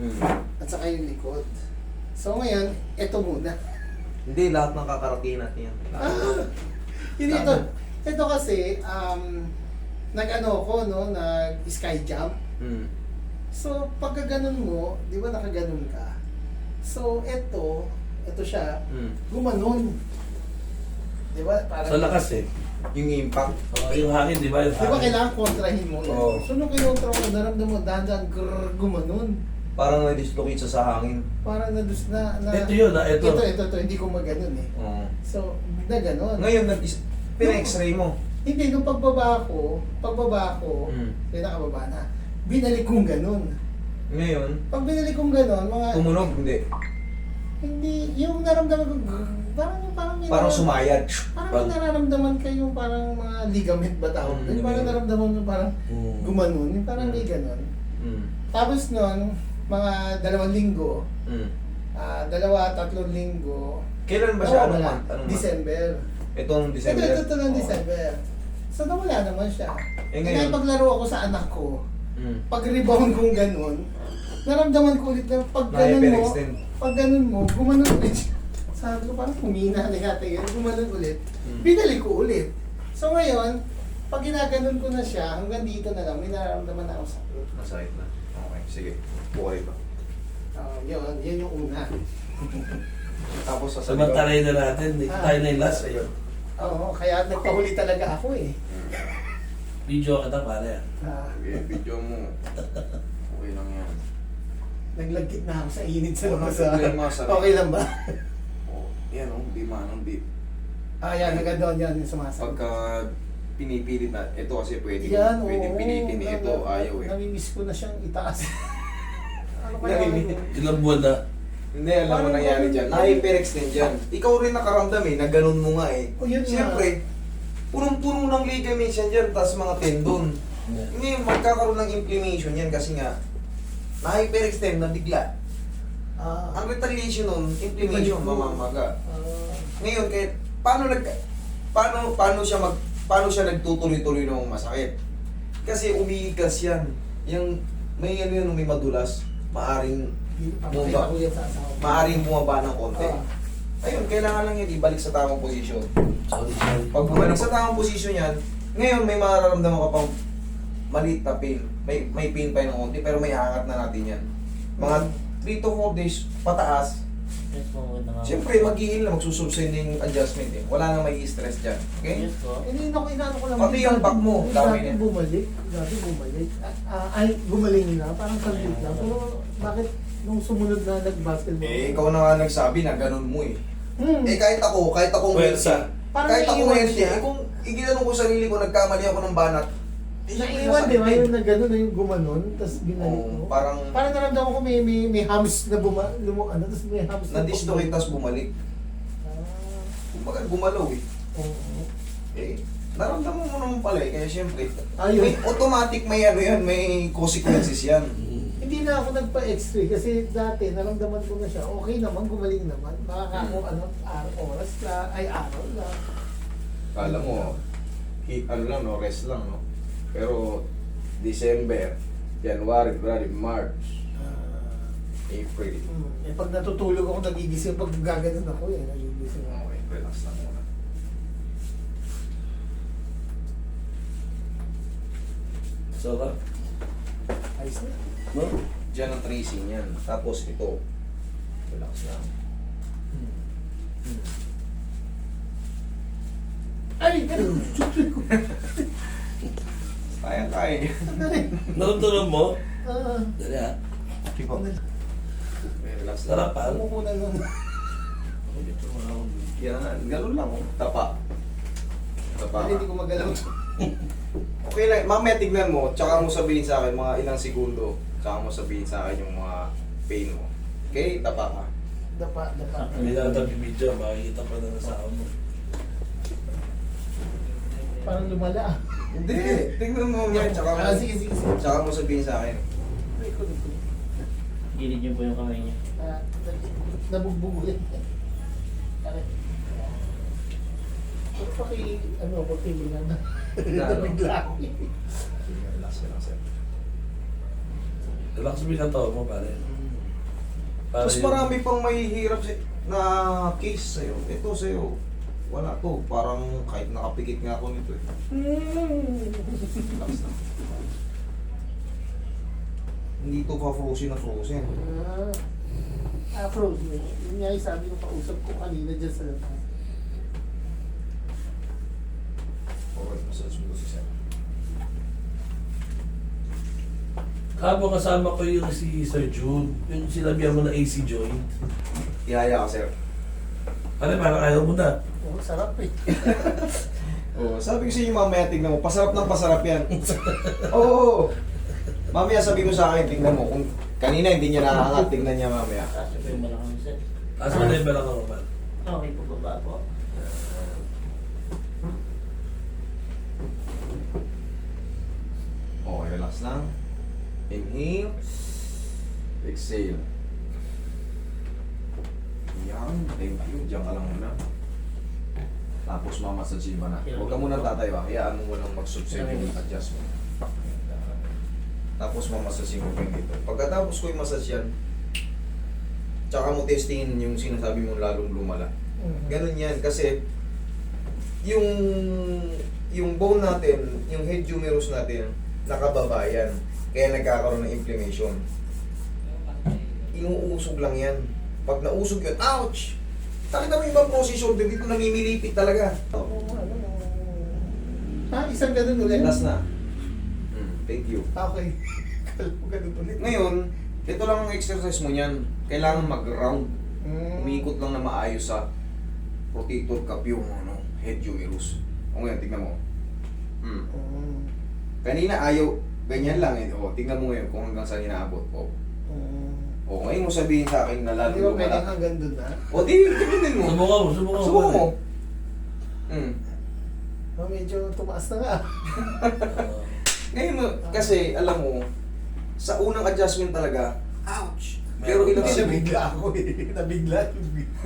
Mm. at saka yung likod. So ngayon, ito muna. Hindi, lahat ng kakaratinat niya. Hindi ito. Ito kasi, nag-ano ko, no, nag-sky jump. Mm. So, pagka ganun mo, di ba nakaganon ka? So, ito siya, Mm. gumanon. Di ba? Parang, Sa lakas eh. Yung impact. Yung hangin, di ba? Yung di ba hangin. kailangan kontrahin mo? yan? Oo. So, nung kinontra mo, naramdaman mo, dahan-dahan, gumanon. Parang na-dislocate siya sa hangin. Parang na. Ito yun, ito. Ito, hindi ko maganon eh. Oo. So, na ganon. Ngayon, pina-x-ray mo. Hindi, nung pagbaba ko, pinakababa na, binalik kong ganun. Ngayon, Pag binalik kong ganun, mga... tumunog, hindi. Yung naramdaman ko, parang may Parang sumayad. Parang may nararamdaman kayong parang mga ligament ba tawag doon? Parang ligament. nararamdaman mo parang gumanon, yung parang may ganun. Mm. Tapos nun, mga 2 linggo, Mm. 2-3 linggo, Kailan ba siya? Anong nawawala. month? Anong month? December. Itong December? Ito ng Oo. December. So nawala naman siya. Eh, Kaya ngayon? paglaro ako sa anak ko, Mm. pag rebound kong ganun, naramdaman ko ulit na pag ganun mo, Na-hyperextend. pag ganun mo, gumanon ulit siya. Sabi ko parang humina na yata yun, gumanon ulit. Mm. Binalik ko ulit. So ngayon, pag ginaganon ko na siya, hanggang dito na lang, may nararamdaman na ako sa Masakit na. Okay, sige. Buhay pa. yun yung una. Tapos sa Samantalay na natin. Dito tayo na yung last. Ayun. Oo, kaya nagpahuli talaga ako eh. Video kita pare. Ah, Okay, video mo. Okay lang yan. naglagkit na ako sa init sa Walang labas. problema, sabi. Okay lang ba? Oh, yan oh, di manang di. Yan, hanggang doon yan yung sumasagot. Pagka pinipilit na, ito kasi pwede, Yan, pwede oo. pilitin ni ito, ayaw eh. Namimiss ko na siyang itaas. Ano kaya? Ilang buwan na. Hindi, alam mo Parang nangyari ganun dyan. din. Na-hyperextend dyan. Ikaw rin nakaramdam eh, na ganun mo nga eh. O, yun nga. Siyempre, punong-puno ng ligaments yan dyan, tapos mga tendon. Ngayon, magkakaroon ng inflammation yan kasi nga, na-hyperextend na bigla. Ang retaliation nun, inflammation, mamamaga. Ngayon, kahit, paano siya nagtutuloy-tuloy ng masakit? Kasi umiigas yan. Yung, may ano yun, may madulas, maaring bumaba ng konti. Ayun, kailangan lang yan ibalik sa tamang posisyon. Sorry. Pag bumalik sa tamang posisyon yan, ngayon may mararamdaman ka pang maliit na pain. May pain pa yung konti, pero may angat na natin yan. Mga 3 to 4 days pataas, Yes po, maganda nga. siyempre mag-i-heal na, magsusubside na yung adjustment eh. Wala nang may stress dyan. Okay? Yes po. Hindi ko lang. Pati yung back mo, dami Dati na. bumalik. Gumaling na. Parang kalbit lang. Pero bakit nung sumunod na nag-basketball? Eh, ikaw na nga nagsabi na ganun mo eh. Hmm. Eh, kahit akong Pwersa. Parang kahit ako naiiwan healthy, siya. kung iginanong ko sarili ko, nagkamali ako ng banat, Naiiwan, di ba? Yung na gano'n na yung gumanon, tapos binalik mo. parang Parang naramdaman ko may hams na tapos may hams na na-dislocate tapos bumalik. Ah, Kumbaga gumalaw eh. oo. Eh, naramdaman mo naman pala eh, kaya siyempre, Ayun. may automatic may ano yan, may consequences yan. Hindi na ako nagpa-x-ray kasi dati naramdaman ko na siya. Okay naman, gumaling naman. Baka ako oras na, araw na. Kala mo, ano lang, no, rest lang, no? Pero, December, January, February, March, April. Pag natutulog ako, nagigising. Pag gaganon ako nagigising ako. Okay, relax lang muna. Sarap. Ayos na. No? Diyan ang tracing yan. Tapos ito, relax lang. Ay! Ganun! Kaya. Naramdaman mo? Ah, Dali ha. Tipo. Relax lang. Sarap pa. ano ko na nun? Yan, ganun lang, oh. Tapa. Tapa Hindi ka. ko magalaw to. Okay lang, mamaya tignan mo, tsaka mo sabihin sa akin mga ilang segundo, tsaka mo sabihin sa akin yung mga pain mo. Okay, tapa ka. Dapa. Hindi na natin video. Makikita pa na sa mo. Parang lumala. Hindi, tignan mo mamaya, tsaka mo, Sige. tsaka mo sabihin sa akin. Ay, ko. Gilid niyo po yung kamay niya. Nabugbog ulit. Kaya. Ko tingin na. Nabigla ako. Relax, relax. Relax mo yung katawan mo pare. Para Mas yun. marami pang mahihirap na case sa'yo. Ito sa'yo, wala to. Parang kahit nakapikit nga ako nito eh. Relax na. Hindi to pa-frozen na frozen. Frozen. Yun nga yung sabi ng kausap ko kanina dyan sa labas. Okay, massage mo to si Sir. Habang kasama ko yung si Sir Jude, yung sinabihan mo na AC joint. Ihaya ka, Sir. Ano, parang ayaw mo na. Oh, sarap eh. Oh, sabi ko sa inyo mamaya, tignan mo. Pasarap ng pasarap yan. Oo. Mamaya sabi mo sa akin, tignan mo. Kung kanina hindi niya nakakangat, tignan niya mamaya. Kasi po yung malakang set. Taas mo na yung balak ako, man. Okay po, baba po. Okay, relax lang. Inhale. Exhale. Yan, thank you. Diyan ka lang muna. Tapos mamassage mo na. Huwag ka muna tatayo. Hayaan mo lang mag-subside yung adjustment. Tapos mamassage mo pa yung dito. Pagkatapos ko yung massage yan, tsaka mo testingin yung sinasabi mo lalong lumala. Ganun yan. Kasi yung bone natin, yung head humerus natin, nakababa yan. Kaya nagkakaroon ng inflammation. Inuusog lang yan. Pag nausog yun, ouch! Nakita mo yung ibang position, dito namimilipit talaga. Isang ganun ulit? Last na. Thank you. Okay. Kala mo ganun ulit. Ngayon, ito lang ang exercise mo niyan. Kailangan mag-round. Umiikot lang na maayos sa rotator cuff yung head humerus. O ngayon, tignan mo. Kanina ayaw, ganyan lang eh. O, tignan mo ngayon kung hanggang saan inaabot. O, ngayon mo sabihin sa akin na lalo Di ba pwedeng lumala. hanggang doon na? O, di, tignan mo. Subukan mo, subukan mo. Subukan mo. Medyo tumaas na nga. Ngayon mo, kasi alam mo, sa unang adjustment talaga, ouch! Pero ilang Hindi, Nabigla ako eh. Nabigla.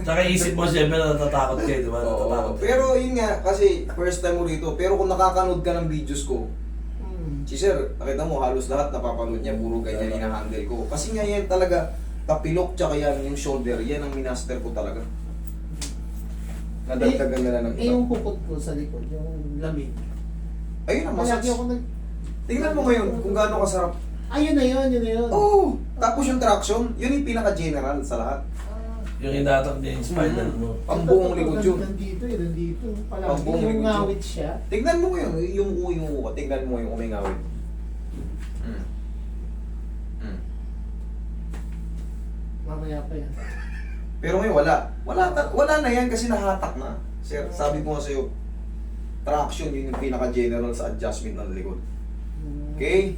Tsaka isip mo siyempre na natatakot kayo, di ba? Natatakot Oo. kayo. Pero yun nga, kasi first time mo rito. Pero kung nakakanood ka ng videos ko, si Sir, nakita mo halos lahat napapanood niya, puro ganyan hinahandle ko. Kasi nga yan talaga, tapilok tsaka yan, yung shoulder, yan ang minaster ko talaga. Nadagdagan na lang ng iba. Yung pupot ko sa likod, yung lamig. Ayun ang massage. Malagi ako nag... Tingnan mo ngayon kung gaano kasarap. Yun na yun, yun na yun. Oo! Tapos yung traction, yun yung pinaka-general sa lahat. Yung inatak niya yung spinal mo. Ang buong likod yun. Nandito eh, nandito. Palagi Ang buong likod yung yun. ngawit siya. Tignan mo ngayon, yung uka. Tignan mo yung umingawin. Mamaya pa yan. Pero ngayon wala. Wala na yan kasi nahatak na. Sir, sabi ko nga sa'yo, traction yun yung pinaka-general sa adjustment ng likod. Okay?